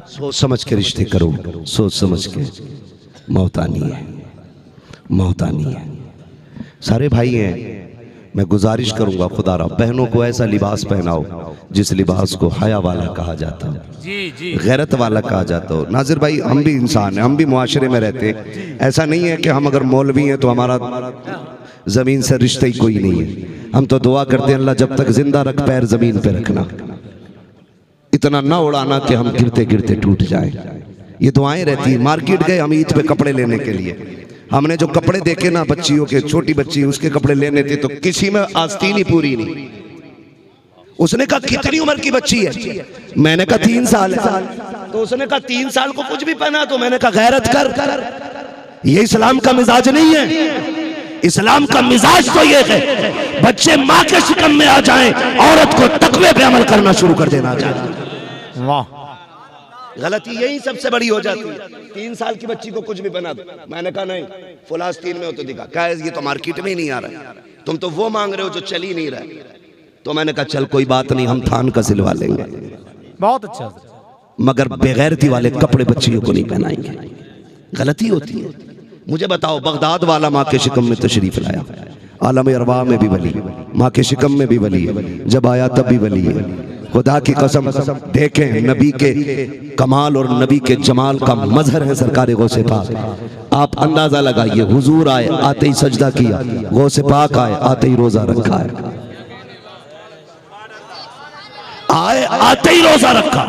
सोच समझ के रिश्ते करो, सोच समझ के। मौत आनी है, मौत आनी है। सारे भाई हैं, मैं गुजारिश करूंगा खुदारा बहनों को ऐसा लिबास पहनाओ जिस लिबास को हया वाला कहा जाता हो, गैरत वाला कहा जाता हो। नाजिर भाई, हम भी इंसान हैं, हम भी मुआशरे में रहते हैं। ऐसा नहीं है कि हम अगर मौलवी हैं तो हमारा जमीन से रिश्ता ही कोई नहीं है। हम तो दुआ करते हैं, अल्लाह जब तक जिंदा रख पैर जमीन पे रखना, इतना ना उड़ाना कि हम गिरते गिरते टूट जाएं। ये दुआएं रहती हैं। मार्केट गए हम ईद पे कपड़े लेने के लिए, हमने जो कपड़े देखे ना बच्चियों के, छोटी बच्ची उसके कपड़े लेने थे तो किसी में आस्तीन ही पूरी नहीं। उसने कहा कितनी उम्र की बच्ची है? मैंने कहा 3 साल है। तो उसने कहा 3 साल को कुछ भी पहना? तो मैंने कहा गैरत कर, ये इस्लाम का मिजाज नहीं है। इस्लाम का मिजाज तो ये है बच्चे माँ के शिकम में आ जाएं, औरत को तकवे पे अमल करना शुरू कर देना चाहिए। वाह, गलती यही सबसे बड़ी हो जाती है। 3 साल की बच्ची को कुछ भी बना दो। मैंने कहा नहीं, फुलास्तीन में हो तो दिखा। क्या है, ये तो मार्केट में ही नहीं आ रहा, तुम तो वो मांग रहे हो जो चल ही नहीं रहा। तो मैंने कहा चल कोई बात नहीं, हम थान का सिलवा लेंगे। बहुत अच्छा, मगर बेगैरती वाले कपड़े बच्चियों को नहीं पहनाएंगे। गलती होती है। मुझे बताओ, बगदाद वाला माँ के शिकम में तशरीफ लाया, आलम अरवा में भी वली, माँ के शिकम में भी वली है, जब आया तब भी वली है। खुदा की कसम देखें, नबी के कमाल और नबी के जमाल का मजहर है सरकार गौसे पाक। आप अंदाजा लगाइए, हुजूर आए आते ही सजदा किया, गौसे पाक आए आते ही रोजा रखा है, आए आते ही रोजा रखा,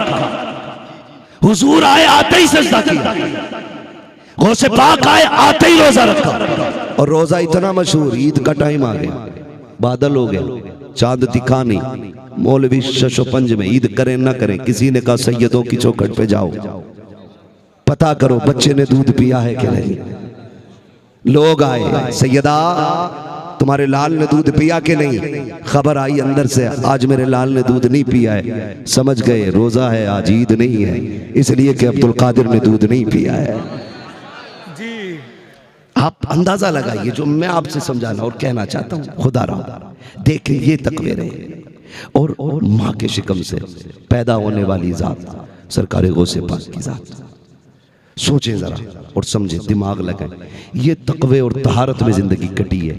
हुजूर आए आते ही सजदा किया, गौसे पाक आए आते ही रोजा रखा। और रोजा इतना मशहूर, ईद का टाइम आ गया, बादल हो गया, चांद दिखा नहीं। मौलवी शशो पंज में ईद करें ना करें, किसी ने कहा सैयदों की चौखट पे जाओ, पता करो बच्चे ने दूध पिया है कि नहीं। लोग आए, सैयदा तुम्हारे लाल ने दूध पिया कि नहीं? खबर आई अंदर से, आज मेरे लाल ने दूध नहीं पिया है। समझ गए रोजा है, आज ईद नहीं है, इसलिए कि अब्दुल कादिर ने दूध नहीं पिया है। आप अंदाजा लगाइए जो मैं आपसे समझाना और कहना चाहता हूँ। खुदा रहा देखिए, ये तकवे रहे और माँ के शिकम से पैदा होने वाली जात सरकार गौसे पाक की जात। सोचें जरा और समझें, दिमाग लगाएं। ये तकवे और तहारत में जिंदगी कटी है।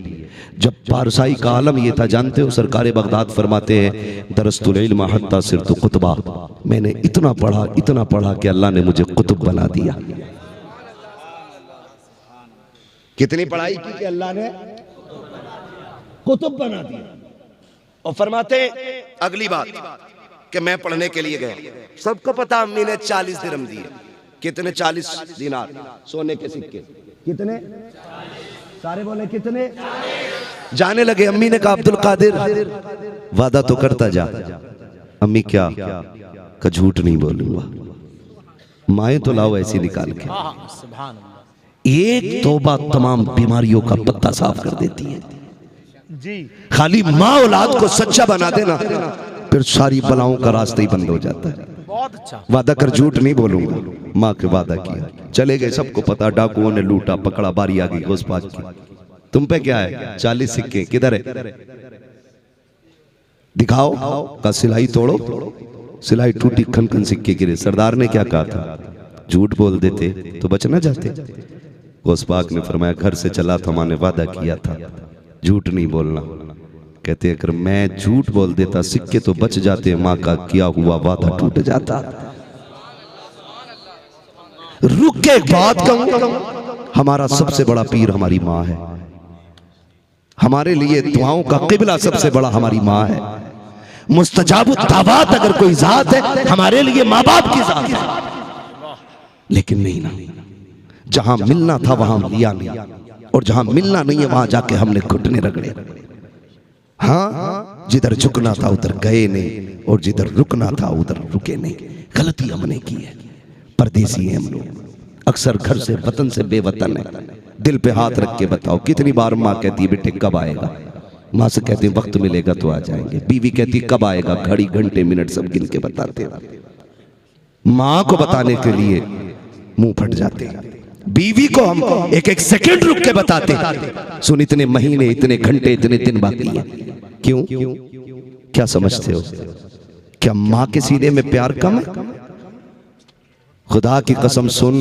जब पारसाई का आलम ये था, जानते हो, सरकार बगदाद फरमाते हैं दरस्तुल इल्म हत्ता सिरतु कुतबा, मैंने इतना पढ़ा कि अल्लाह ने मुझे कुतुब बना दिया। कितनी पढ़ाई की कि अल्लाह ने कुतुब बना दिया। और फरमाते अगली बात कि मैं पढ़ने के लिए गया, सबको पता अम्मी ने 40 दिरहम दिए। कितने? 40 दिनार सोने के सिक्के। कितने? सारे बोले कितने? जाने लगे। अम्मी ने कहा अब्दुल कादिर वादा तो करता जा। अम्मी क्या का झूठ नहीं बोलूंगा, माए तो लाओ ऐसी निकाल के। एक तौबा तमाम बीमारियों का पत्ता साफ कर देती है जी। खाली माँ औलाद को सच्चा बना देना, फिर सारी बलाओं का रास्ता ही बंद हो जाता है। बहुत अच्छा। वादा कर झूठ नहीं बोलूंगा, माँ के वादा किया, चले गए। सबको पता, डाकुओं ने लूटा पकड़ा, बारी आ गई गौस पाक की। तुम पे क्या है? 40 सिक्के किधर है? दिखाओ। का सिलाई तोड़ो, सिलाई टूटी, खन खन सिक्के गिरे। सरदार ने क्या कहा था? झूठ बोल देते तो बच ना जाते। गौस पाक ने फरमाया घर से चला था, माँ ने वादा किया था झूठ नहीं बोलना। कहते अगर मैं झूठ बोल देता सिक्के तो बच जाते, माँ का किया हुआ वादा टूट जाता। रुक के एक बात कहूं, हमारा सबसे बड़ा पीर हमारी माँ है। हमारे लिए दुआओं का किबला सबसे बड़ा हमारी माँ है। मुस्तजाबु दावात अगर कोई जात है, हमारे लिए माँ बाप की जात है। लेकिन नहीं ना, जहां मिलना था वहां लिया नहीं, और जहां मिलना नहीं है वहां जाके हमने घुटने रगड़े। हाँ, जिधर झुकना था उधर गए नहीं, और जिधर रुकना था उधर रुके नहीं। गलती हमने की है। परदेसी हैं हम लोग, अक्सर घर से वतन से बेवतन है। दिल पे हाथ रख के बताओ, कितनी बार माँ कहती है बेटे कब आएगा? माँ से कहते हैं वक्त मिलेगा तो आ जाएंगे। बीवी कहती कब आएगा? घड़ी घंटे मिनट सब गिन के बताते हैं। माँ को बताने के लिए मुंह फट जाते हैं, बीवी को हम एक एक सेकंड रुक के बताते हैं। सुन, इतने महीने, इतने घंटे, इतने दिन बाकी है। क्यों? क्या समझते हो? क्या माँ के सीने में प्यार कम है? खुदा की कसम सुन,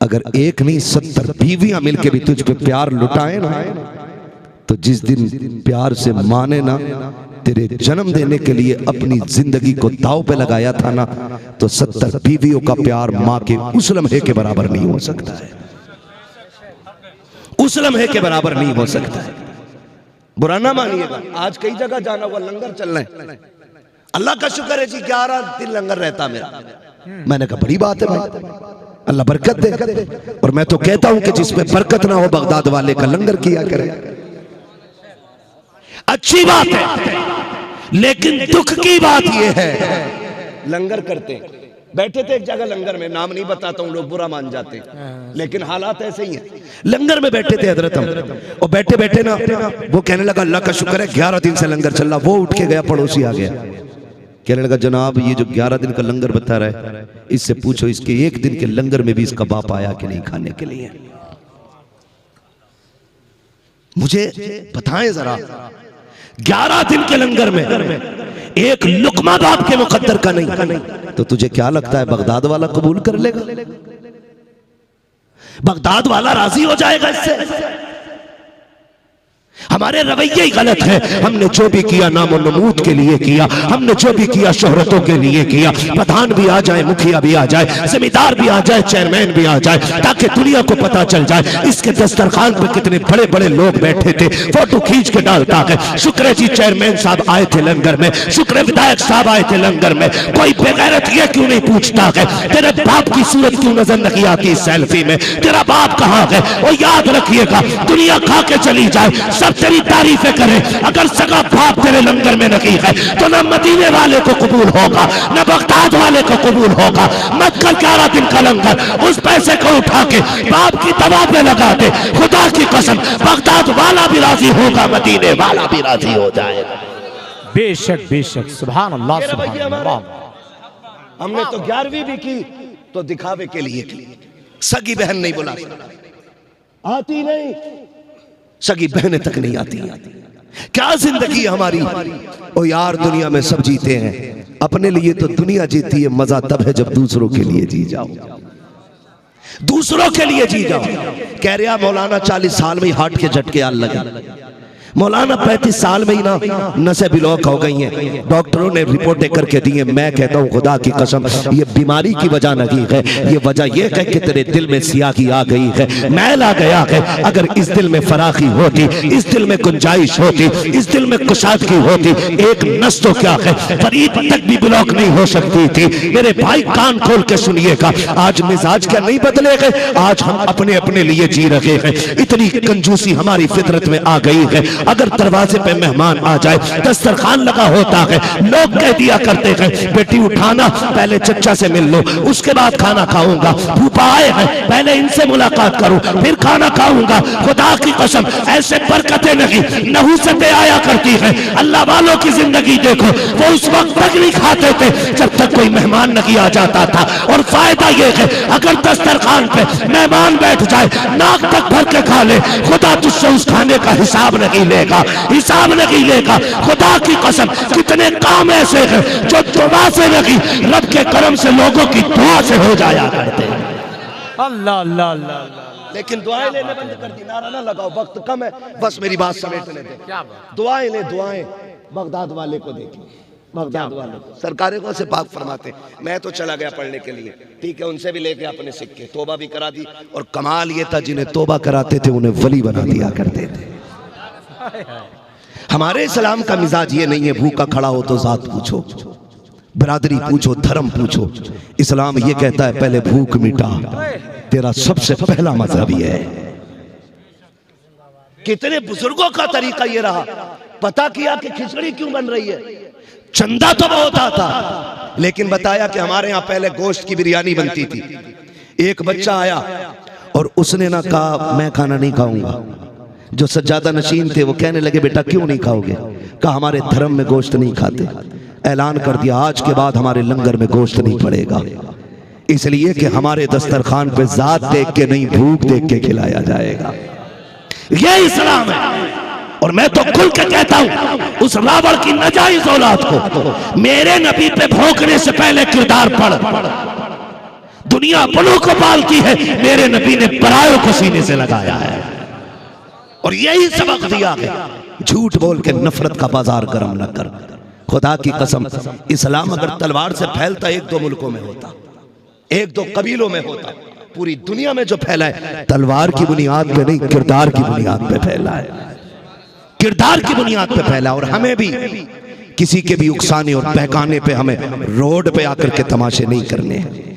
अगर एक नहीं 70 बीवियां मिलके भी तुझ पे प्यार लुटाए ना, तो जिस दिन प्यार से माने ना, तेरे जन्म देने के लिए अपनी जिंदगी को दांव पे लगाया था ना, तो 70 बीवियों का प्यार मां के उस लम्हे के बराबर नहीं हो सकता है, उस लम्हे के बराबर नहीं हो सकता है। बुरा ना मानिएगा, आज कई जगह जाना हुआ लंगर चल रहे हैं, अल्लाह का शुक्र है जी 11 दिन लंगर रहता मेरा। मैंने कहा बड़ी बात है भाई, अल्लाह बरकत दे। और मैं तो कहता हूं कि जिसमें बरकत ना हो बगदाद वाले का लंगर किया करे, अच्छी बात है। लेकिन दुख की बात यह है, लंगर करते हैं, बैठे थे एक जगह लंगर में, नाम नहीं बताता हूं, लोग बुरा मान जाते हैं, लेकिन हालात ऐसे ही हैं। लंगर में बैठे थे हजरत हम, और बैठे बैठे ना वो कहने लगा अल्लाह का शुक्र है 11 दिन से लंगर चल रहा। वो उठ के गया, पड़ोसी आ गया, कहने लगा जनाब ये जो 11 दिन का लंगर बता रहा है, इससे पूछो इसके एक दिन के लंगर में भी इसका बाप आया कि नहीं खाने के लिए। मुझे बताएं जरा, 11 दिन के लंगर में एक लुकमा बाप के मुकद्दर का नहीं, तो तुझे क्या लगता है बगदाद वाला कबूल कर लेगा? बगदाद वाला राजी हो जाएगा इससे? हमारे रवैये ही गलत है। हमने जो भी किया नामो नमूद के लिए किया, हमने जो भी किया शोहरतों के लिए किया। प्रधान भी आ जाए, मुखिया भी आ जाए, जमींदार भी आ जाए, चेयरमैन भी आ जाए, ताकि दुनिया को पता चल जाए इसके दस्तरखान पे कितने बड़े बड़े लोग बैठे थे, फोटो खींच के डालता है। शुक्र जी चेयरमैन साहब आए थे लंगर में, शुक्र विधायक साहब आए थे लंगर में। कोई बेगैरत ये क्यों नहीं पूछता है तेरे बाप की सूरत क्यों नजर नहीं आती सेल्फी में, तेरा बाप कहाँ है? और याद रखिएगा, दुनिया खा के चली जाए, सब तेरी तारीफें करे, अगर सगा बाप तेरे लंगर में नहीं है तो ना मदीने वाले को कबूल होगा, ना बगदाद वाले को कबूल होगा। मत कर 11 दिन का लंगर, उस पैसे को उठा के बाप की दवा पे लगा दे, खुदा की कसम बगदाद वाला भी राजी होगा, मदीने वाला भी राजी हो जाएगा। बेशक बेशक, सुभान अल्लाह सुभान अल्लाह। हमने तो 11वीं भी की तो दिखावे के लिए की, सगी बहन नहीं बुला, आती नहीं, सगी बहनें तक नहीं आती। क्या जिंदगी हमारी। ओ यार दुनिया में सब जीते हैं, अपने लिए तो दुनिया जीती है, मजा तब है जब दूसरों के लिए जी जाओ, दूसरों के लिए जी जाओ। कह रहा मौलाना 40 साल में ही हार्ट के झटके आने लगे, मौलाना 35 साल में ही ना नसें ब्लॉक हो गई हैं, डॉक्टरों ने रिपोर्टें करके दी हैं। मैं कहता हूँ खुदा की कसम ये बीमारी की वजह नहीं है, ये वजह ये है कि तेरे दिल में सियाही आ गई है, मैल आ गया है। अगर इस दिल में फराखी होती, इस दिल में गुंजाइश होती, इस दिल में कुशादगी होती, एक नस तो क्या है फरीद तक भी ब्लॉक नहीं हो सकती थी। मेरे भाई कान खोल के सुनिएगा, आज मिजाज क्या नहीं बदले गए, आज हम अपने अपने लिए जी रहे हैं। इतनी कंजूसी हमारी फितरत में आ गई है। अगर दरवाजे पे मेहमान आ जाए, दस्तरखान लगा होता है, लोग कह दिया करते हैं बेटी उठाना पहले चचा से मिल लो, उसके बाद खाना खाऊंगा। फूफा आए हैं पहले इनसे मुलाकात करूं फिर खाना खाऊंगा। खुदा की कसम ऐसे बरकतें नहीं, नहुसतें आया करती हैं। अल्लाह वालों की जिंदगी देखो, वो उस वक्त तक नहीं खाते थे जब तक कोई मेहमान नहीं आ जाता था। और फायदा यह है अगर दस्तरखान पे मेहमान बैठ जाए, नाक तक भर के खा ले, खुदा तुझसे उस खाने का हिसाब नहीं लेगा, हिसाब नहीं लेगा। खुदा की कसम कितने काम ऐसे हैं जो दुआ से नहीं, रब के करम से लोगों की दुआ से हो जाया करते हैं। अल्लाह अल्लाह अल्लाह। लेकिन दुआएं लेने बंद कर दी, नारा ना लगाओ, वक्त कम है, बस मेरी बात समेटने दे। दुआएं ले, दुआएं बगदाद वाले को देखिए, बगदाद वाले को सरकारें को से पाक फरमाते। मैं तो चला गया पढ़ने के लिए, ठीक है, उनसे भी लेके अपने सिक्के, तोबा भी करा दी। और कमाल ये था जिन्हें तोबा कराते थे उन्हें वली बना दिया करते थे। हमारे इस्लाम का मिजाज ये नहीं है भूखा खड़ा हो तो जात पूछो, बरादरी पूछो, धर्म पूछो। इस्लाम ये कहता है पहले भूख मिटा, तेरा सबसे पहला मजहब ये है। कितने बुजुर्गों का तरीका ये रहा, पता किया कि खिचड़ी क्यों बन रही है, चंदा तो बहुत आता, लेकिन बताया कि हमारे यहाँ पहले गोश्त की बिरयानी बनती थी। एक बच्चा आया और उसने ना कहा मैं खाना नहीं खाऊंगा। जो सज्जादा नशीन थे वो कहने लगे बेटा क्यों नहीं खाओगे? कहा हमारे धर्म में गोश्त नहीं खाते। ऐलान कर दिया आज के बाद हमारे लंगर में गोश्त नहीं पड़ेगा, इसलिए कि हमारे दस्तरखान पे जात देख के नहीं भूख देख के खिलाया जाएगा। ये इस्लाम है। और मैं तो खुल के कहता हूं उस रावण की नाजायज औलाद को मेरे नबी पे भौंकने से पहले किरदार पढ़। दुनिया बड़ों को पालती है, मेरे नबी ने परायों को सीने से लगाया है। और यही सबक दिया है, झूठ बोल के नफरत का बाजार गर्म न कर। खुदा की कसम, इस्लाम अगर तलवार से फैलता एक दो मुल्कों में होता, एक दो कबीलों में होता, पूरी दुनिया में जो फैला है तलवार की बुनियाद पे नहीं, किरदार की बुनियाद पे फैला है, किरदार की बुनियाद पे फैला। और हमें भी किसी के भी उकसाने और बहकाने पे हमें रोड पे आकर के तमाशे नहीं करने हैं।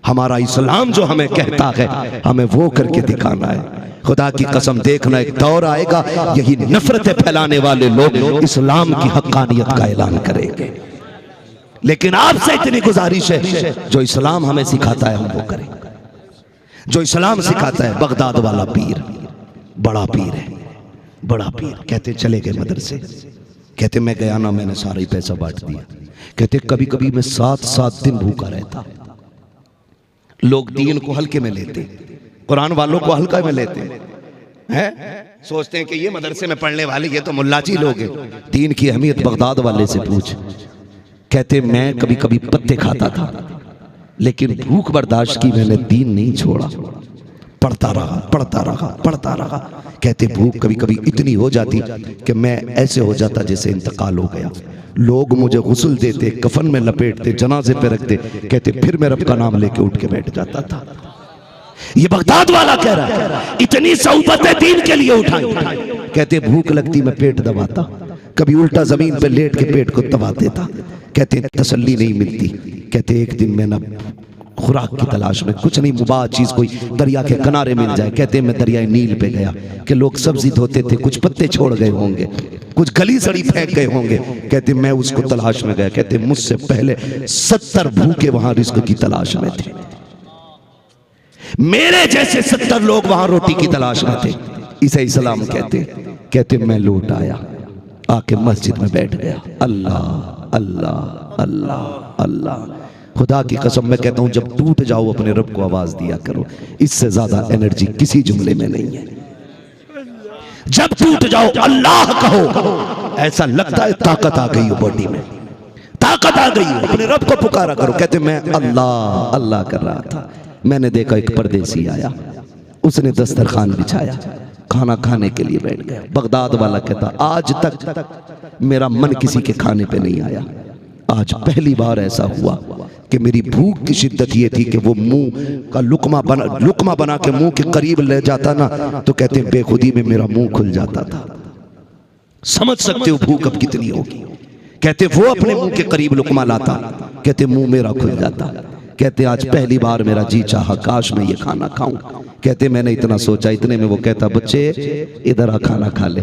हमारा इस्लाम जो हमें कहता है हमें वो करके दिखाना है। खुदा की कसम, देखना एक दौर आएगा, यही नफरतें फैलाने वाले लोग इस्लाम की हक्कानियत का ऐलान करेंगे। लेकिन आपसे इतनी गुजारिश है, जो इस्लाम हमें सिखाता है हम वो करें। जो इस्लाम सिखाता है, बगदाद वाला पीर बड़ा पीर है, बड़ा पीर। कहते चले गए मदरसे, कहते मैं गया ना, मैंने सारा ही पैसा बांट दिया। कहते कभी कभी मैं 7-7 दिन भूखा रहता। लोग दीन को हल्के में लेते, कुरान वालों को हल्का में लेते हैं, सोचते हैं कि ये मदरसे में पढ़ने वाले ये तो मुल्लाजी लोग हैं। दीन की अहमियत बगदाद वाले से पूछ। कहते मैं कभी कभी पत्ते खाता था, लेकिन भूख बर्दाश्त की, मैंने दीन नहीं छोड़ा, पढ़ता रहा पढ़ता रहा पढ़ता रहा। कहते भूख कभी कभी इतनी हो जाती कि मैं ऐसे हो जाता जैसे इंतकाल हो गया। लोग मुझे गुस्ल देते, कफन में लपेटते, जनाजे पे रखते। कहते फिर मैं रब का नाम लेके उठ के बैठ जाता था। ये बगदाद वाला कह रहा है, इतनी सौबतें दीन के लिए उठाई। कहते भूख लगती मैं पेट दबाता, कभी उल्टा जमीन पे लेट के पेट को दबा देता। कहते तसल्ली नहीं मिलती। कहते एक दिन मैं ना खुराक की तलाश में, कुछ नहीं मुबाह चीज कोई दरिया के किनारे मिल जाए। कहते मैं दरिया नील पे गया कि लोग सब्जी धोते थे, कुछ पत्ते छोड़ गए होंगे, कुछ गली सड़ी फेंक गए होंगे। कहते मैं उसको तलाश में गया। कहते मुझसे पहले 70 भूखे वहां रिस्क की तलाश में थे, मेरे जैसे 70 लोग वहां रोटी की तलाश में थे। इसे इस्लाम कहते। कहते मैं लौट आया, आके मस्जिद में बैठ गया। अल्लाह अल्लाह अल्लाह अल्लाह। खुदा की कसम मैं कहता हूं, जब टूट जाओ अपने रब को आवाज दिया करो, इससे ज्यादा एनर्जी किसी जुमले में नहीं है। जब टूट जाओ अल्लाह कहो, ऐसा लगता है ताकत आ गई हो बॉडी में, ताकत आ गई हो। अपने रब को पुकारा करो। कहते मैं अल्लाह अल्लाह कर रहा था, मैंने देखा एक परदेसी आया, उसने दस्तरखान बिछाया, खाना खाने के लिए बैठ गया। बगदाद वाला कहता आज तक मेरा मन किसी के खाने पे नहीं आया, आज पहली बार ऐसा हुआ कि मेरी भूख की शिद्दत ये थी कि वो मुंह का लुकमा बना के मुंह के करीब ले जाता ना, तो कहते बेखुदी में मेरा मुंह खुल जाता था। समझ सकते हो भूख अब कितनी होगी। कहते वो अपने मुंह के करीब लुकमा लाता, कहते मुंह मेरा खुल जाता। कहते आज पहली बार मेरा जी चाहा काश मैं ये खाना खाऊं। कहते मैंने इतना सोचा, इतने में वो कहता बच्चे इधर आ खाना खा ले।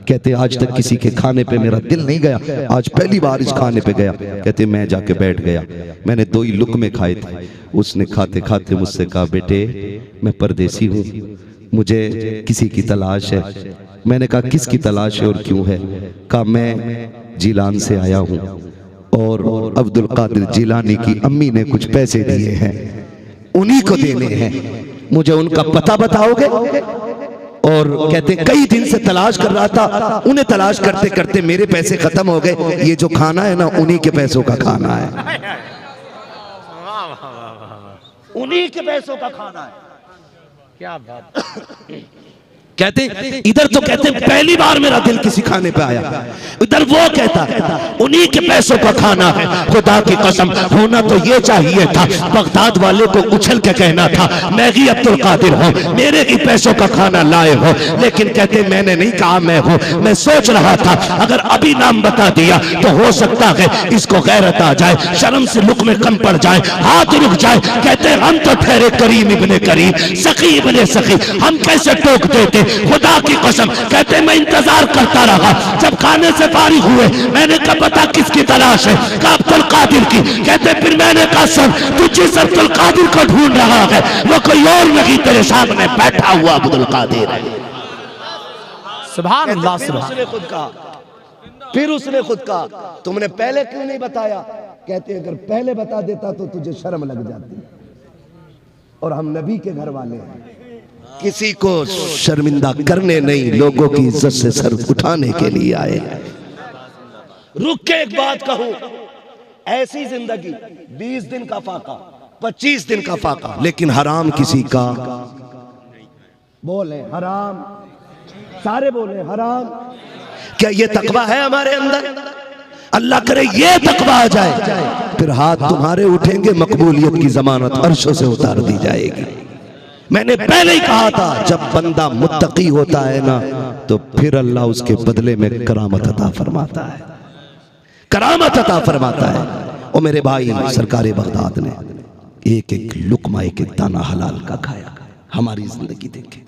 कहते आज तक किसी के खाने पे मेरा दिल नहीं गया, आज पहली बार इस खाने पे गया। कहते मैं जाके बैठ गया, मैंने 2 ही लुकमे खाए थे। उसने खाते खाते मुझसे कहा बेटे मैं परदेसी हूँ, मुझे किसी की तलाश है। मैंने कहा किसकी तलाश है और क्यों है? कहा मैं जिलान से आया हूँ और अब्दुल कादिर जिलानी की अम्मी ने कुछ पैसे दिए हैं, उन्हीं को देने हैं, मुझे उनका पता बताओगे? और कहते कई दिन से तलाश कर रहा था, उन्हें तलाश करते करते मेरे पैसे खत्म हो गए, ये जो खाना है ना उन्हीं के पैसों का खाना है, उन्हीं के पैसों का खाना है। क्या बात। कहते इधर तो कहते पहली बार मेरा दिल किसी खाने पे आया, इधर वो कहता उन्हीं के पैसों का खाना है। खुदा की कसम होना तो ये चाहिए था, बगदाद वाले को उछल के कहना था मैं ही अब्दुल कादिर हूँ, मेरे ही पैसों का खाना लाए हो। लेकिन कहते मैंने नहीं कहा मैं हूँ, मैं सोच रहा था अगर अभी नाम बता दिया तो हो सकता है इसको गैरत आ जाए, शर्म से मुख में कम पड़ जाए, हाथ रुक जाए। कहते हम तो ठहरे करीम इब्ने करीम, सखी इब्ने सखी, हम कैसे टोक देते। खुदा की कसम कहते मैं इंतजार करता रहा, जब खाने से फारिग हुए मैंने कहा पता किसकी तलाश है? कहा अब्दुल कादिर की। कहते फिर मैंने कहा सुन तू जिस अब्दुल कादिर को ढूंढ रहा है वो कोई और नहीं, तेरे सामने बैठा हुआ अब्दुल कादिर है। सुभान अल्लाह। सुभान। उसने खुद कहा, फिर उसने खुद कहा तुमने पहले क्यों नहीं बताया? कहते अगर पहले बता देता तो तुझे शर्म लग जाती, और हम नबी के घर वाले हैं, किसी को शर्मिंदा करने नहीं, लोगों की इज्जत से सर उठाने के लिए आए। रुक के एक बात कहूं, ऐसी जिंदगी 20 दिन का फाका, 25 दिन का फाका, लेकिन हराम किसी का बोले हराम, सारे बोले हराम। क्या ये तकवा है हमारे अंदर? अल्लाह करे ये तकवा आ जाए, फिर हाथ तुम्हारे उठेंगे, मकबूलियत की जमानत अर्शों से उतार दी जाएगी। मैंने पहले ही कहा था, जब बंदा मुत्तकी होता है ना, तो फिर अल्लाह उसके बदले में करामत अता फरमाता है, करामत अता फरमाता है। और मेरे भाई, सरकारे बगदाद ने एक एक लुकमा, एक एक दाना हलाल का खाया। हमारी जिंदगी देखे,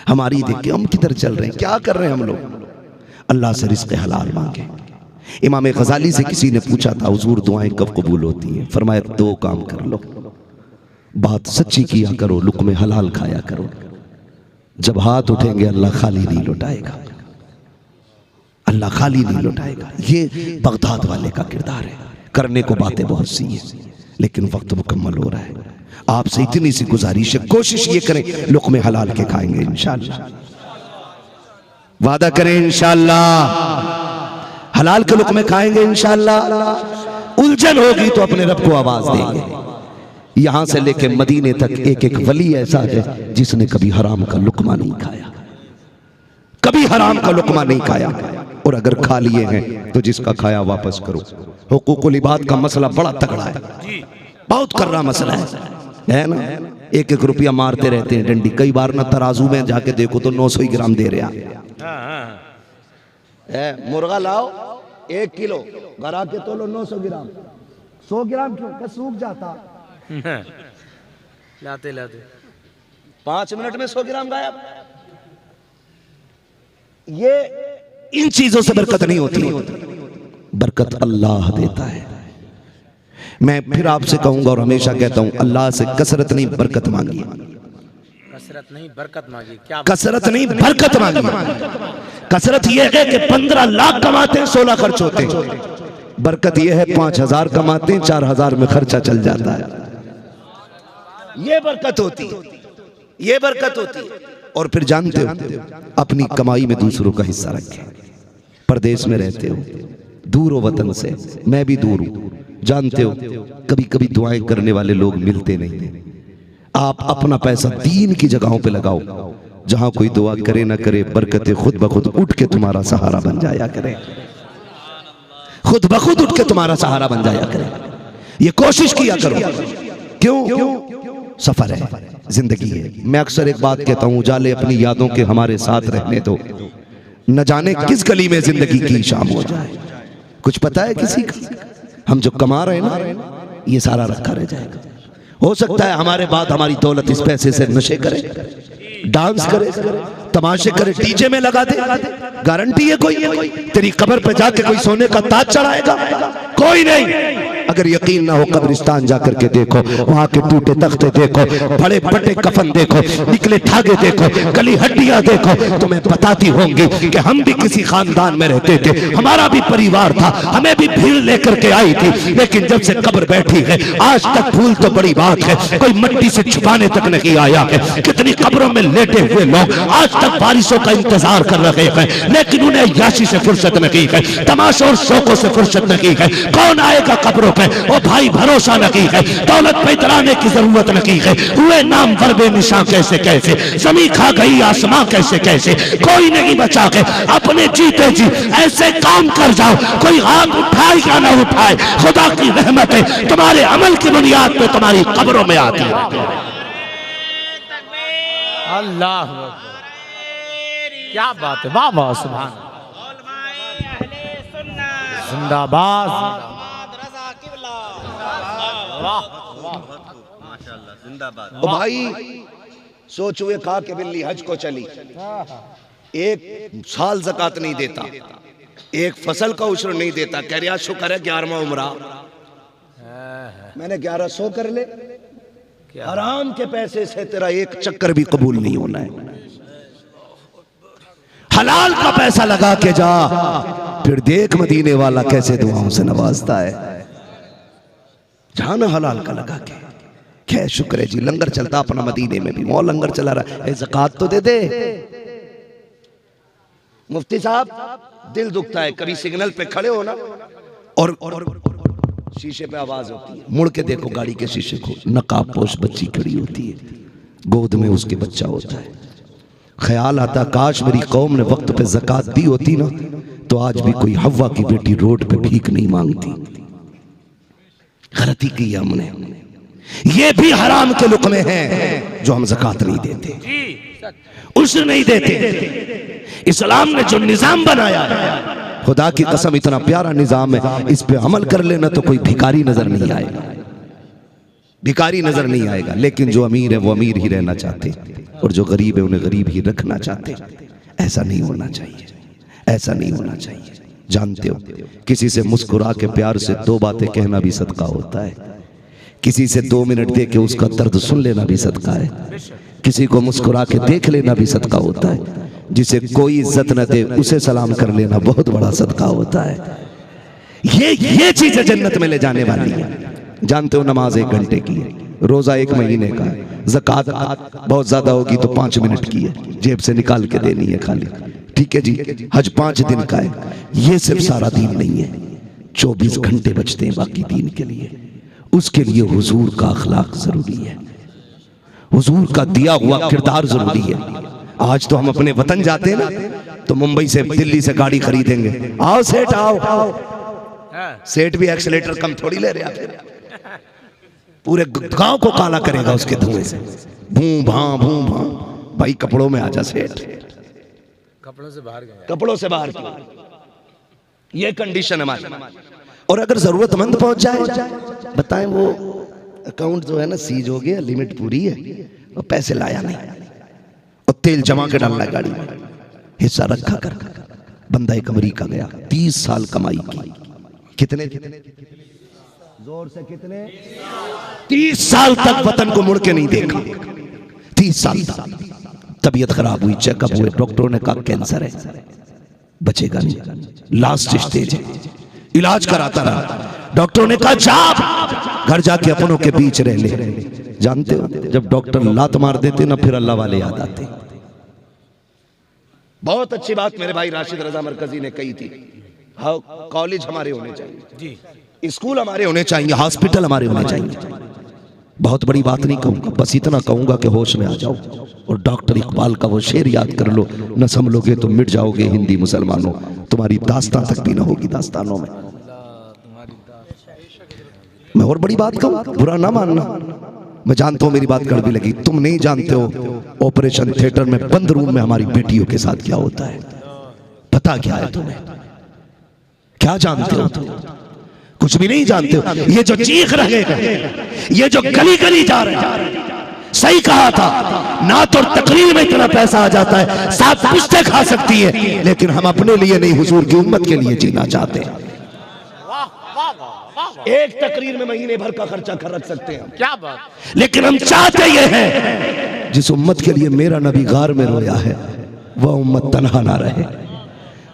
हमारी देखे, हम किधर चल रहे हैं, क्या कर रहे हैं हम लोग? अल्लाह से रिज़्क़ हलाल मांगे। इमाम गजाली से किसी ने पूछा था, हुजूर दुआएं कब कबूल होती हैं? फरमाया 2 काम कर लो, बात सच्ची किया करो, लुक़्मे हलाल खाया करो। जब हाथ उठेंगे अल्लाह खाली नहीं लौटाएगा, अल्लाह खाली नहीं लौटाएगा। ये बगदाद वाले का किरदार है। करने को बातें बहुत सी हैं, लेकिन वक्त मुकम्मल हो रहा है। आपसे इतनी सी गुजारिश है, कोशिश ये करें लुक़्मे हलाल के खाएंगे इंशाअल्लाह। वादा करें इंशाअल्लाह, हलाल के लुक़्मे खाएंगे इंशाअल्लाह। उलझन होगी तो अपने रब को आवाज देंगे। यहां से लेके मदीने तक एक एक वली ऐसा है जिसने कभी हराम का लुक़्मा नहीं खाया, कभी हराम का लुक़्मा नहीं खाया। और अगर खा लिए हैं तो जिसका खाया वापस करो। हुकूकुल इबाद का मसला बड़ा तगड़ा है, बहुत कर्रा मसला है ना। 1-1 रुपया मारते रहते हैं डंडी। कई बार ना तराजू में जाके देखो तो 900 ग्राम दे रहे हैं। मुर्गा लाओ 1 किलो, घर आके तोलो 900 ग्राम, 100 ग्राम क्यों सूख जाता। लाते लाते 5 मिनट में 100 ग्राम गायब। ये इन चीजों से बरकत नहीं होती, बरकत अल्लाह देता है। मैं फिर आपसे कहूंगा और हमेशा कहता हूं, अल्लाह से कसरत नहीं बरकत मांगिए, कसरत नहीं बरकत मांगी। क्या कसरत नहीं बरकत मांगिए। कसरत यह है कि 15 लाख कमाते हैं, 16 खर्च होते हैं। बरकत यह है 5000 कमाते हैं, 4000 में खर्चा चल जाता है। ये बरकत होती है, ये बरकत होती है। और फिर जानते हो, अपनी कमाई में दूसरों का हिस्सा रखें। परदेश में रहते हो, दूर हो वतन से, मैं भी दूर हूं, जानते हो कभी कभी दुआएं करने वाले लोग मिलते नहीं हैं। आप अपना पैसा दीन की जगहों पे लगाओ, जहां कोई दुआ करे ना करे, बरकतें खुद ब खुद उठ के तुम्हारा सहारा बन जाया करे, खुद ब खुद उठ के तुम्हारा सहारा बन जाया करे। ये कोशिश किया करो। क्यों? सफर है, जिंदगी है। मैं अक्सर एक बात कहता हूं, उजाले अपनी यादों के हमारे साथ रहने दो, न जाने किस गली में जिंदगी की शाम हो जाए। कुछ पता है किसी का? हम जो कमा रहे हैं ना, ये सारा रखा रह जाएगा। हो सकता है हमारे बाद हमारी दौलत इस पैसे से नशे करे, डांस करे, तमाशे करे, डीजे में लगा दे। गारंटी है कोई? तेरी कब्र पे जाके कोई सोने का ताज चढ़ाएगा? कोई नहीं। अगर यकीन ना हो, कब्रिस्तान जाकर के देखो, वहां के टूटे तख्ते देखो, बड़े बड़े कफन देखो, निकले धागे देखो, गली हड्डियां देखो, तुम्हें बताती होंगी कि हम भी किसी खानदान में रहते थे, हमारा भी परिवार था, हमें भी भीड़ लेकर के आई थी, लेकिन जब से कब्र बैठी है आज तक भूल तो बड़ी बात है, कोई मिट्टी से छुपाने तक नहीं आया है। कितनी कब्रों में लेटे हुए लोग आज तक बारिशों का इंतजार कर रहे हैं, लेकिन उन्हें याशी से फुर्सत नहीं है, तमाशों और शौकों से फुर्सत नहीं है। कौन आएगा कब्रों पे? ओ भाई, भरोसा नहीं है, दौलत पे इतराने की जरूरत नहीं है। हुए नाम वर्बे निशां कैसे कैसे, जमी खा गई आसमां कैसे कैसे, कोई नहीं बचा के अपने जीते जी ऐसे काम कर जाओ, कोई हाथ उठाए या ना उठाए, खुदा की रहमत है तुम्हारे अमल की बुनियाद पे तुम्हारी कब्रों में आती है। अल्लाह, क्या बात है, वाह वाह, सुभान, जिंदाबाद, ओ भाई, सोच हुए कहा कि बिल्ली हज को चली, 1 साल ज़कात नहीं देता, 1 फसल का उश्र नहीं देता, कह रहा शुक्र है 11वां उम्रा, मैंने 1100 कर ले। हराम के पैसे से तेरा 1 चक्कर भी कबूल नहीं होना है। हलाल का पैसा लगा के जा, फिर देख मदीने वाला कैसे दुआओं से नवाजता है। जाना हलाल का लगा के, क्या शुक्र है जी, लंगर चलता अपना मदीने में भी, वहां लंगर चला रहा है, ज़कात तो दे दे। मुफ्ती साहब, दिल दुखता है, कभी सिग्नल पे खड़े हो ना और शीशे पे आवाज होती है, मुड़ के देखो गाड़ी के शीशे को, नकाब पोश बच्ची खड़ी होती है, गोद में उसके बच्चा होता है। ख्याल आता काश मेरी कौम ने वक्त पे ज़कात दी होती ना तो आज भी कोई हव्वा की बेटी रोड पे भीख नहीं मांगती। गलती की हमने, ये भी हराम के लुक़मे हैं जो हम ज़कात नहीं देते, उसे नहीं देते। इस्लाम ने जो निजाम बनाया है, खुदा की कसम इतना प्यारा निजाम है, इस पे अमल कर लेना तो कोई भिखारी नजर नहीं आएगा, भिखारी नजर नहीं आएगा। लेकिन जो अमीर है वो अमीर ही रहना चाहते और जो गरीब है उन्हें गरीब ही रखना चाहते। ऐसा नहीं होना चाहिए, ऐसा नहीं होना चाहिए। जानते हो किसी से मुस्कुरा के प्यार से दो बातें कहना भी सदका होता है, किसी से 2 मिनट दे के उसका दर्द सुन लेना भी सदका है, किसी को मुस्कुरा के देख लेना भी सदका होता है, जिसे कोई इज्जत न दे उसे सलाम कर लेना बहुत बड़ा सदका होता है। ये चीजें जन्नत में ले जाने वाली है। जानते हो नमाज 1 घंटे की है, रोजा 1 महीने का है, ज़कात बहुत ज्यादा होगी तो 5 मिनट की है, जेब से निकाल के देनी है खाली, ठीक है जी। हज 5 दिन का है। ये सिर्फ सारा दीन नहीं है, 24 घंटे बचते हैं बाकी दीन के लिए। उसके लिए हुजूर का अखलाक जरूरी है, हुजूर का दिया हुआ किरदार जरूरी है। आज तो हम अपने वतन जाते हैं ना तो मुंबई से दिल्ली से गाड़ी खरीदेंगे, आओ सेठ आओ, सेठ भी एक्सीलेटर कम थोड़ी ले रहे हैं, पूरे गांव को काला करेगा उसके धुएं से, भूं भां। भाई कपड़ों में आजा सेठ, कपड़ों से बाहर गया, कपड़ों से बाहर की ये कंडीशन हमारी। और अगर जरूरतमंद पहुंच जाए, बताएं वो अकाउंट जो है ना सीज हो गया, लिमिट पूरी है और पैसे लाया नहीं और तेल जमा के डालना है गाड़ी में, हिस्सा रखा कर। बंदा एक अमेरिका गया, 30 साल कमाई की, कितने जोर से कितने 30 साल तक वतन को मुड़ के नहीं देखा, 30 साल तक। तबीयत खराब हुई, चेकअप हुए, डॉक्टरों ने कहा कैंसर है, बचेगा नहीं, लास्ट स्टेज है। इलाज कराता रहा, डॉक्टरों ने कहा जा घर जाके अपनों के बीच रह ले। जानते हो जब डॉक्टर लात मार देते ना फिर अल्लाह वाले याद आते। बहुत अच्छी बात मेरे भाई राशिद रजा मरकजी ने कही थी, हाँ कॉलेज हमारे होने चाहिए, स्कूल हमारे होने चाहिए, हॉस्पिटल हमारे होने चाहिए। बहुत बड़ी बात नहीं कहूंगा, बस इतना कहूंगा कि होश में आ जाओ और डॉक्टर इकबाल का वो शेर याद कर लो, न संभलोगे तो मिट जाओगे हिंदी मुसलमानों, तुम्हारी दास्तां तक भी ना होगी दास्तानों में। मैं और बड़ी बात कहूं, बुरा ना मानना, मैं जानता हूं मेरी बात कड़वी लगी, तुम नहीं जानते हो ऑपरेशन थिएटर में बंद रूम में हमारी बेटियों के साथ क्या होता है। पता क्या है तुम्हें, क्या जानते हो तुम? कुछ भी नहीं जानते हो। ये जो चीख रहे हैं, ये जो गली गली जा रहे हैं, सही कहा था, ना तो तकरीर में इतना पैसा आ जाता है 7 पुश्तें खा सकती है, लेकिन हम अपने लिए नहीं हुजूर की उम्मत के लिए जीना चाहते हैं। एक तकरीर में महीने भर का खर्चा कर रख सकते हैं, क्या बात। लेकिन हम चाहते ये हैं जिस उम्मत के लिए मेरा नबी गार में रोया है वह उम्मत तन्हा ना रहे,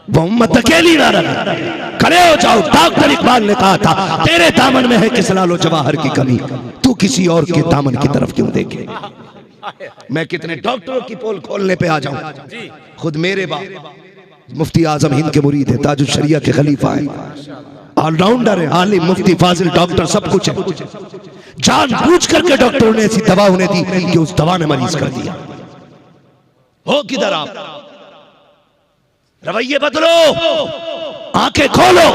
वह उम्मत अकेली ना रहे। खड़े हो जाओ, डॉक्टर इकबाल ने कहा था तेरे दामन में है किस लालो जवाहर की कमी, तू किसी और के दामन की तरफ क्यों देखे। मैं कितने डॉक्टरों की पोल खोलने पे आ जाऊं, खुद मेरे बाप मुफ्ती आजम हिंद के मुरीद है, ताजुल शरिया के खलीफा है, ऑलराउंडर है, आलिम मुफ्ती फाजिल डॉक्टर सब कुछ है। जानबूझ करके डॉक्टरों ने ऐसी दवा उन्हें दी कि उस दवा ने मरीज कर दिया। हो किधर आप, रवैये बदलो, आंखें खोलो।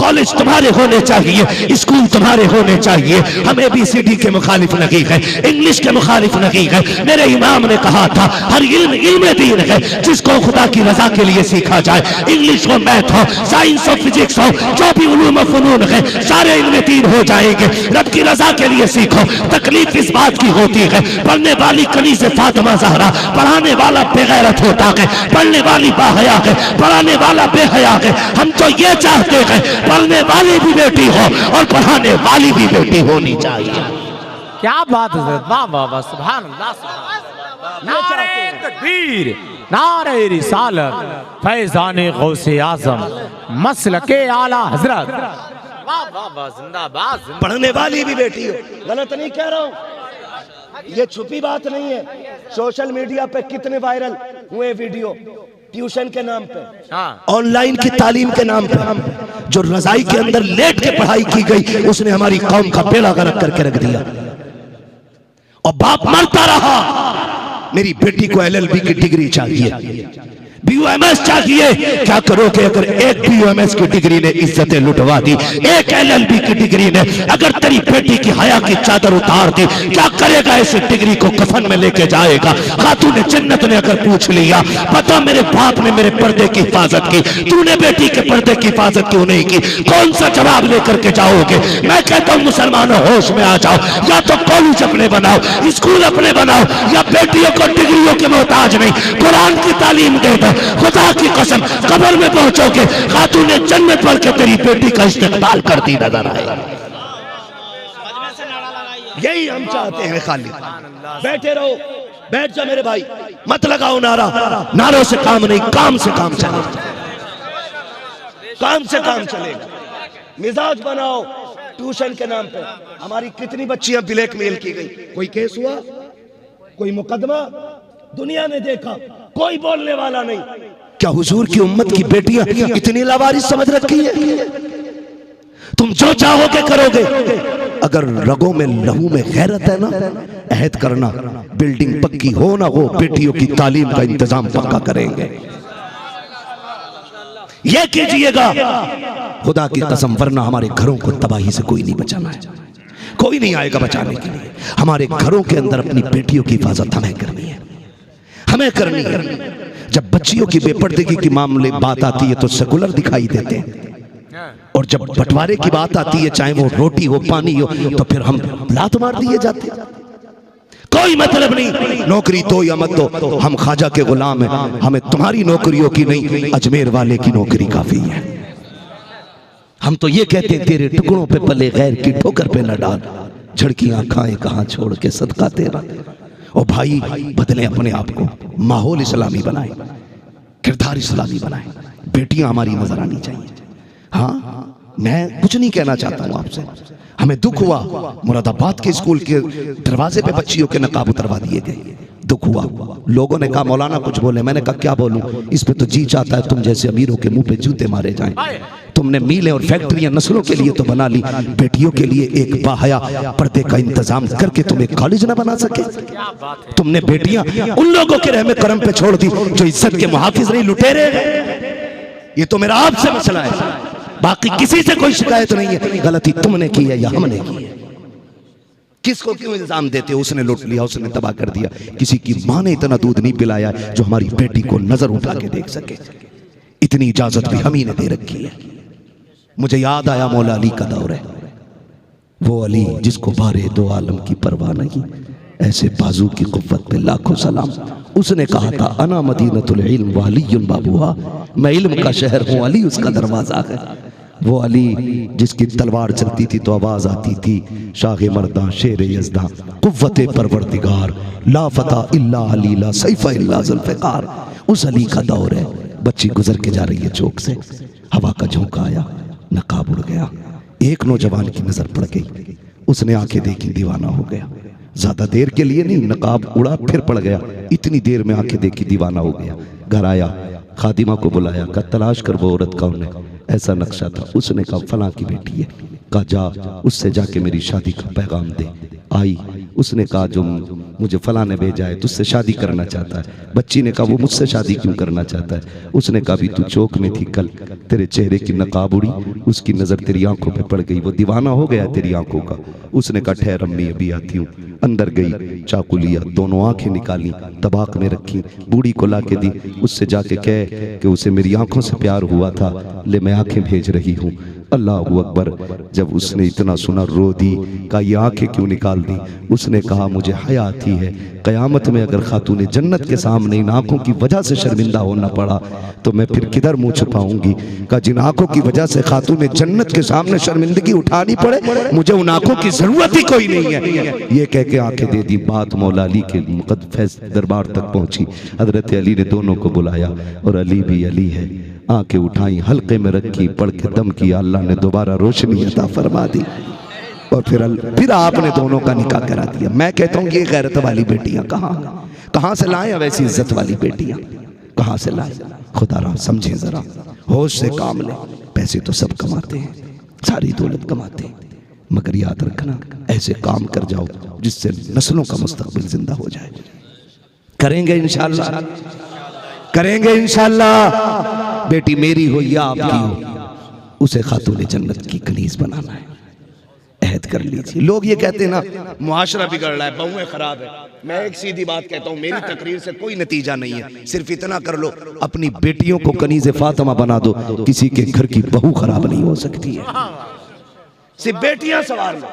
कॉलेज तुम्हारे होने चाहिए, स्कूल तुम्हारे होने चाहिए। हम ABCD के मुखालिफ नहीं है, इंग्लिश के मुखालिफ नहीं है। मेरे इमाम ने कहा था हर इल्म इल्म दीन है जिसको खुदा की रजा के लिए सीखा जाए। इंग्लिश हो, मैथ हो, साइंस हो, फिजिक्स हो, जो भी उलूम व फनून है सारे इल्म दीन हो जाएंगे। रब की रजा के लिए सीखो। तकलीफ इस बात की होती है पढ़ने वाली कली से फातिमा ज़हरा, पढ़ाने वाला बेगैरत होता है, पढ़ने वाली बाहया है, पढ़ाने वाला बेहया है। हम तो ये चाहते हैं पढ़ने वाली भी बेटी हो और पढ़ाने वाली भी बेटी होनी चाहिए। क्या बात है, वाह वाह वाह, सुभान अल्लाह, नारे तकबीर, नारे रिसालत, फैज़ाने गौसे आज़म, मसलके आला हजरत, वाह वाह वाह, जिंदाबाद। पढ़ने वाली भी बेटी हो, गलत नहीं कह रहा हूं, ये छुपी बात नहीं है। सोशल मीडिया पे कितने वायरल हुए वीडियो, ट्यूशन के नाम पे, हाँ। ऑनलाइन की तालीम के नाम पे जो रजाई के अंदर लेट के पढ़ाई की गई, उसने हमारी कौम का बेड़ा गर्क करके रख दिया। और बाप मरता रहा, मेरी बेटी को LLB की डिग्री चाहिए, BUMS चाहिए। क्या करोगे अगर एक BUMS की डिग्री ने इज्जतें लुटवा दी, एक LLB की डिग्री ने अगर तेरी बेटी की हया की चादर उतार दी, क्या करेगा? इस डिग्री को कफन में लेके जाएगा। खातून जन्नत ने अगर पूछ लिया, पता मेरे बाप ने मेरे पर्दे की हिफाजत की, तूने बेटी के पर्दे की हिफाजत क्यों नहीं की? कौन सा जवाब लेकर के जाओगे? मैं कहता हूं मुसलमानों होश में आ जाओ, या तो कॉलेज अपने बनाओ, स्कूल अपने बनाओ, या बेटियों को डिग्रियों के मोहताज नहीं, कुरान की तालीम दे दो। खुदा की कसम कब्र में पहुंचोगे, खातून जन्नत पढ़ के तेरी बेटी का इस्तेमाल करती नजर आए। यही हम चाहते हैं। खाली बैठे रहो, बैठ जा मेरे भाई, मत लगाओ नारा। नारों से काम नहीं, काम से काम चलेगा, काम से काम चलेगा। मिजाज बनाओ। ट्यूशन के नाम पे हमारी कितनी बच्चियां ब्लैकमेल की गई, कोई केस हुआ, कोई मुकदमा? दुनिया ने देखा, कोई बोलने वाला नहीं। क्या हुजूर की उम्मत की बेटियां इतनी लावारिस समझ रखी है? तुम जो चाहोगे करोगे। अगर रगों में लहू में गैरत है ना, अहद करना, बिल्डिंग पक्की हो ना हो, बेटियों की तालीम का इंतजाम पक्का करेंगे। ये कीजिएगा, खुदा की कसम, वरना हमारे घरों को तबाही से कोई नहीं बचाना है, कोई नहीं आएगा बचाने के लिए। हमारे घरों के अंदर अपनी बेटियों की हिफाजत हमें करनी है, हमें करनी है। जब बच्चियों की बेपर्दगी की मामले बात आती है तो सेकुलर दिखाई देते हैं, और जब बंटवारे की बात आती है, चाहे वो रोटी हो पानी हो, तो फिर हम लात मार दिए जाते हैं। कोई मतलब नहीं, नौकरी दो या मत दो, हम ख्वाजा के गुलाम हैं। हमें तुम्हारी नौकरियों की नहीं, अजमेर वाले की नौकरी काफी है। हम तो ये कहते हैं, तेरे टुकड़ों पे पले गैर की ठोकर पे न डाल, झड़कियां खाएं कहां छोड़ के सदका तेरा। और भाई बदले अपने आप को, माहौल इस्लामी बनाए, किरदार इस्लामी बनाए, बेटियां हमारी नजर आनी चाहिए। हाँ, मैं कुछ नहीं कहना चाहता हूं आपसे। हमें दुख हुआ, मुरादाबाद के स्कूल के दरवाजे पे बच्चियों के नकाब उतरवा दिए गए, दुख हुआ। लोगों ने कहा मौलाना कुछ बोले, मैंने कहा क्या बोलूं, इस पे तो जी चाहता है तुम जैसे अमीरों के मुंह पे जूते मारे जाएं। तुमने मीलें और फैक्ट्रियां नस्लों के लिए तो बना ली, बेटियों के लिए एक बाहया पर्दे का इंतजाम करके तुम एक कॉलेज ना बना सके? तुमने बेटियां उन लोगों के रहमे करम पे छोड़ दी जो इज्जत के मुहाफिज नहीं, लुटेरे। ये तो मेरा आपसे मसला है, बाकी किसी से कोई शिकायत नहीं है। गलती तुमने की है या हमने की है? किसको क्यों इल्जाम देते हो? उसने लूट लिया, उसने तबाह कर दिया। किसी की मां ने इतना दूध नहीं पिलाया जो हमारी बेटी को नजर उठा के देख सके। इतनी इजाजत भी हम ही ने दे रखी है। मुझे याद आया मौला अली का दौर है, वो अली जिसको बारे दो आलम की परवाह नहीं, ऐसे बाजू की कुव्वत पे लाखों सलाम। उसने कहा था अना मदीनतुल इल्म वालियुन बाबूहा, मैं इल्म का शहर हूँ, अली उसका दरवाजा है। वो अली जिसकी तलवार चलती थी तो आवाज आती थी शाह मर्दा शेर यज़दा कुव्वते परवरदिगार ला फता इल्ला अली ला सैफा इल्ला जुल्फ़िकार। उस अली का दौर है। बच्ची गुजर के जा रही है चौक से, हवा का झोंका आया, नकाब उड़ गया, एक नौजवान की नजर पड़ गई, उसने आंखें देखी, दीवाना हो गया। ज्यादा देर के लिए नहीं, नकाब उड़ा फिर पड़ गया, इतनी देर में आंखें देखी, दीवाना हो गया। घर आया, खादिमा को बुलाया, कहा तलाश कर वो औरत कौन है, ऐसा नक्शा था। उसने कहा फलां की बेटी है। कहा जा उससे जाके मेरी शादी का पैगाम दे। आई, उसने कहा जो मुझे फलां ने भेजा है, तुझसे शादी करना चाहता है। बच्ची ने कहा वो मुझसे शादी क्यों करना चाहता है? उसने कहा भी तू चौक में थी कल, तेरे चेहरे की नकाब उड़ी, उसकी नजर तेरी आंखों पे पड़ गई, वो दीवाना हो गया तेरी आंखों का। उसने कहा ठहर अम्मी अभी आती हूँ। अंदर गई, चाकू लिया, दोनों आंखें निकाली, तबाक में रखी, बूढ़ी को ला के दी। उससे जाके कह कि उसे मेरी आंखों से प्यार हुआ था, ले मैं आंखें भेज रही हूँ। अल्लाहू अकबर। जब उसने इतना सुना रो दी। कहा ये आंखें क्यों निकाल दी? उसने कहा मुझे हया आती है, क़यामत में अगर खातूने जन्नत के सामने इन आंखों की वजह से शर्मिंदा होना पड़ा तो मैं फिर किधर मुंह छुपाऊंगी। कहा जिन आंखों की वजह से खातूने जन्नत के सामने शर्मिंदगी उठानी पड़े, मुझे उन आंखों की जरूरत ही कोई नहीं है। ये कह के आंखें दे दी। बात मौला अली के मुक़द्दस दरबार तक पहुंची। हजरत अली ने दोनों को बुलाया और अली भी अली है, आंखें उठाई, हल्के में रखी, पढ़ के दम किया। अल्लाह ने दोबारा रोशनी अता फरमा दी और फिर आपने दोनों का निकाह करा दिया। मैं कहता हूँ ये गैरत वाली बेटियां कहाँ से लाएं? वैसी इज्जत वाली बेटियां कहाँ से लाए? खुदा रहा समझें जरा, होश से काम लें। पैसे तो सब कमाते हैं, सारी दौलत कमाते हैं, मगर याद रखना ऐसे काम कर जाओ जिससे नस्लों का मुस्तकबिल जिंदा हो जाए। करेंगे इंशाअल्लाह, करेंगे इंशाअल्लाह। बेटी मेरी हो या आपकी हो, उसे खातून जन्नत की कनीज बनाना है, अहद कर लीजिए। लोग ये कहते हैं ना मुआशरा बिगड़ रहा है, बहुएं खराब है। मैं एक सीधी बात कहता हूँ, मेरी तकरीर से कोई नतीजा नहीं है, सिर्फ इतना कर लो अपनी बेटियों को कनीज फातिमा बना दो, किसी के घर की बहू खराब नहीं हो सकती है। सिर्फ बेटियां सवार लो,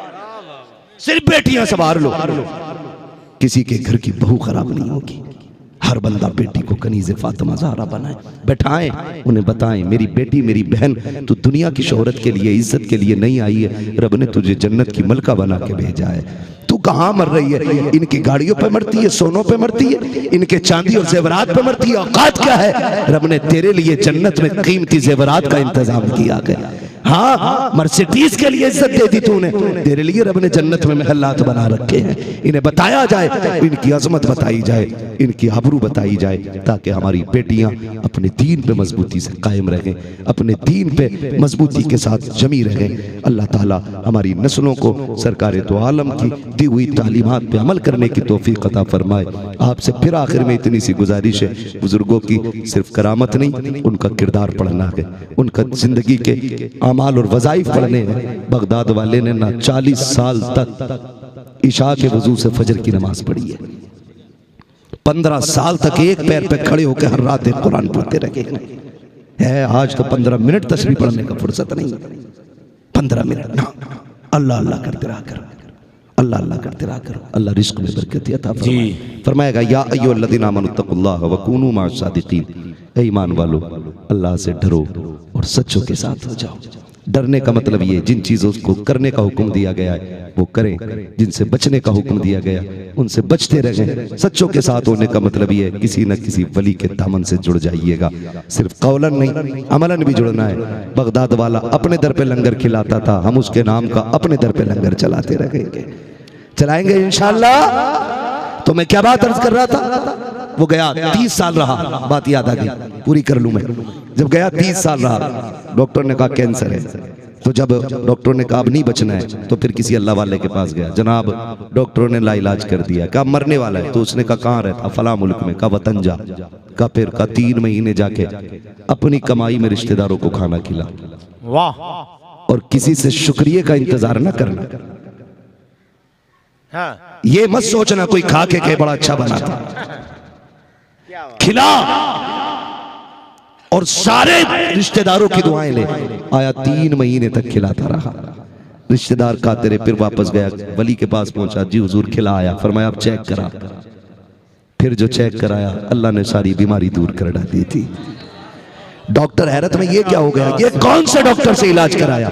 सिर्फ बेटियां सवार लो, किसी के घर की बहू खराब नहीं होगी। हर बंदा बेटी को कनीज़े फातिमा ज़हरा बनाए, बैठाएं, उन्हें बताएं मेरी बेटी मेरी बहन तू दुनिया की शोहरत के लिए इज्जत के लिए नहीं आई है, रब ने तुझे जन्नत की मलका बना के भेजा है। तू कहाँ मर रही है? इनकी गाड़ियों पे मरती है, सोनों पे मरती है, इनके चांदी और जेवरात पे मरती है। औकात क्या है? रब ने तेरे लिए जन्नत में कीमती जेवरात का इंतजाम किया गया। हाँ, मर्सिडीज के लिए इज्जत दे दी तूने, तेरे लिए रब ने जन्नत में महल्लात बना रखे हैं। इन्हें बताया जाए, इनकी अजमत बताई जाए, इनकी आबरू बताई जाए, ताकि हमारी बेटियां अपने दीन पे मजबूती से कायम रहें, अपने दीन पे मजबूती के साथ जमी रहें। अल्लाह ताला हमारी नस्लों को सरकार दो आलम की दी हुई तालीमात पे अमल करने की तौफीक अता फरमाए। आपसे फिर आखिर में इतनी सी गुजारिश है, बुजुर्गों की सिर्फ करामत नहीं, उनका किरदार पढ़ना है, उनका जिंदगी के अमाल और वज़ाइफ पढ़ने हैं। बगदाद वाले ने ना 40 साल तक इशा के वजू से फजर की नमाज पढ़ी है, 15 साल तक एक पैर पे खड़े होकर हर रात एक कुरान पढ़ते रहे हैं। आज तो 15 मिनट तस्बीह पढ़ने का फुर्सत नहीं, 15 मिनट अल्लाह अल्लाह करते रहा करो, अल्लाह अल्लाह करते रहा करो। अल्लाह रिस्क में बरकत अता फरमाएगा। या अय्युहल्लज़ीना आमनुत्तकुल्लाह व कूनू मअस सादिकीन, ऐ ईमान वालो अल्लाह से डरो और सच्चों के साथ हो जाओ। डरने का मतलब ये, जिन चीज़ों को करने का हुक्म दिया गया है वो करें, जिनसे बचने का हुक्म दिया गया उनसे बचते रहें। सच्चों के साथ होने का मतलब ये है किसी न किसी वली के दामन से जुड़ जाइएगा, सिर्फ कौलन नहीं अमलन भी जुड़ना है। बगदाद वाला अपने दर पे लंगर खिलाता था, हम उसके नाम का अपने दर पे लंगर चलाते रहेंगे, चलाएंगे इंशाअल्लाह। तो मैं क्या बात अर्ज कर रहा था, वो गया 30 साल रहा, बात याद आ गई, पूरी कर लूं मैं। जब गया 30 साल रहा, डॉक्टर ने कहा कैंसर है, तो जब डॉक्टर ने कहा अब नहीं बचना है, तो फिर किसी अल्लाह वाले के पास गया। जनाब डॉक्टरों ने लाइलाज कर दिया, कहा मरने वाला है। तो उसने कहा कहाँ रहता? फला मुल्क में। कहा वतन जा। कहा फिर? कहा 3 महीने जाके अपनी कमाई में रिश्तेदारों को खाना खिला। वाह। और किसी से शुक्रिया का इंतजार न करना। हाँ। ये मत सोचना कोई खा के कहे बड़ा अच्छा बना था, खिला और सारे रिश्तेदारों की दुआएं ले आया। 3 महीने तक खिलाता रहा। रिश्तेदार खाते रहे, फिर वापस गया, वली के पास पहुंचा, जी हुजूर खिलाया। फरमाया अब चेक करा। फिर जो चेक कराया, अल्लाह ने सारी बीमारी दूर कर डाली थी। डॉक्टर हैरत में, ये क्या हो गया, ये कौन से डॉक्टर से इलाज कराया?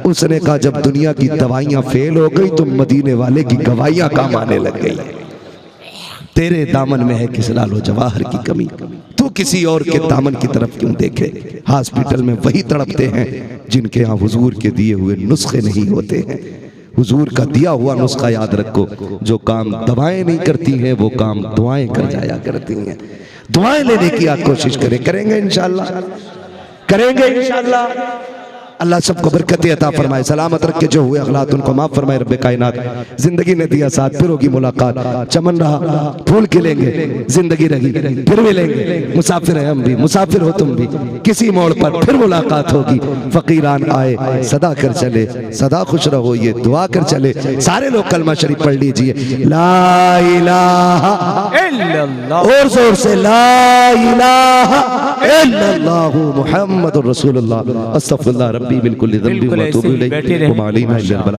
उसने कहा जब दुनिया की दवाइयां फेल हो गई तो मदीने वाले की गवाइयां काम आने लग गई। तेरे दामन में है किस लालो जवाहर की कमी, तू किसी और के दामन की तरफ क्यों देखे? हॉस्पिटल में वही तड़पते हैं जिनके यहाँ हुजूर के दिए हुए नुस्खे नहीं होते हैं। हुजूर का दिया हुआ नुस्खा याद रखो, जो काम दवाएं नहीं करती हैं वो काम दुआएं कर जाया करती हैं। दुआएं लेने की आप कोशिश करें, करेंगे इंशाअल्लाह, करेंगे इंशाअल्लाह। अल्लाह सबको बरकत अता फरमाए, सलामत रख के जो हुए अखलात उनको माफ फरमाए रब्बे कायनात। जिंदगी ने दिया साथ, फिर होगी मुलाकात। चमन रहा फूल खिलेंगे, जिंदगी रही फिर मिलेंगे। मुसाफिर है हम भी, मुसाफिर हो तुम भी, किसी मोड़ पर फिर मुलाकात होगी। फकीरान आए सदा कर चले, सदा खुश रहो ये दुआ कर चले। सारे लोग कलमा शरीफ पढ़ लीजिए, ला इलाहा इल्लल्लाह, और जोर से ला इलाहा इल्लल्लाह मुहम्मदुर रसूलुल्लाह। अस्तगफिरुल्लाह रब्बी बिल कुल्ली ज़ंबि व अतूबु इलैहि।